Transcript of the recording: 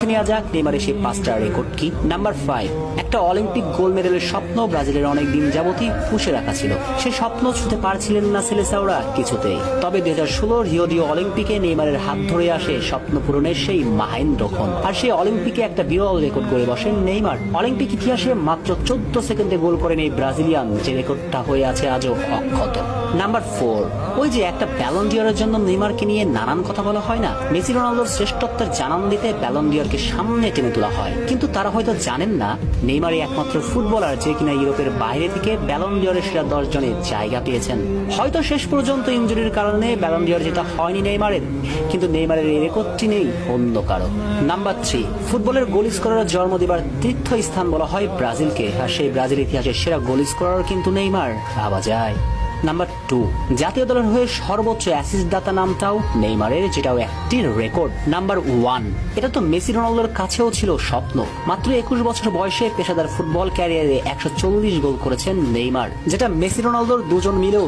নেওয়া যাক নেইমারের সেই 5টা রেকর্ড কি। নাম্বার 5, একটা অলিম্পিক গোল্ড মেডেলের স্বপ্ন ব্রাজিলের অনেক দিন যাবতই পুষে রাখা ছিল। সে স্বপ্ন ছুঁতে পারছিলেন না সেলেসাওরা কিছুতেই। তবে 2016 রিও ডি অলিম্পিকে নেইমারের হাত ধরে আসে স্বপ্ন পূরণের সেই মহেন্দ্রক্ষণ। আর সেই অলিম্পিকে একটা বিরল রেকর্ড করে বসেন নেইমার। অলিম্পিক ইতিহাসে মাত্র 14 সেকেন্ডে গোল করেন এই ব্রাজিলিয়ান, যে রেকর্ডটা হয়ে আছে আজও অক্ষত। নাম্বার 4, ওই যে একটা ব্যালন ডিওরের জন্য নেইমারকে নিয়ে নানান কথা বলা হয় না, মেসি রোনালদোর শ্রেষ্ঠত্বের জানান দিতে ব্যালন ডিওরকে সামনে টেনে তোলা হয়। কিন্তু তারা হয়তো জানেন না নেইমারই একমাত্র ফুটবলার যে কিনা ইউরোপের বাইরে থেকে ব্যালন ডিওরের সেরা 10 জনে জায়গা পেয়েছেন। হয়তো শেষ পর্যন্ত ইনজুরির কারণে ব্যালন ডিওর যেটা হয়নি নেইমারের, কিন্তু নেইমারের এই রেকর্ডটি নেই অন্য কারো। নাম্বার 3, ফুটবলের গোল স্কোরারের জন্ম দিবার তীর্থস্থান বলা হয় ব্রাজিলকে, আর সেই ব্রাজিল ইতিহাসের সেরা গোল স্কোরার কিন্তু নেইমার, ভাবা যায়। নাম্বার 2, জাতীয় দলের হয়ে সর্বোচ্চ অ্যাসিস্ট দাতা নামটাও নেইমারের, যেটাও একটি রেকর্ড। নাম্বার 1, এটা তো মেসি রোনালদোর কাছেও ছিল স্বপ্ন। মাত্র 21 বছর বয়সে পেশাদার ফুটবল ক্যারিয়ারে 140 গোল করেছেন নেইমার, যেটা মেসি রোনালদোর দুজন মিলেও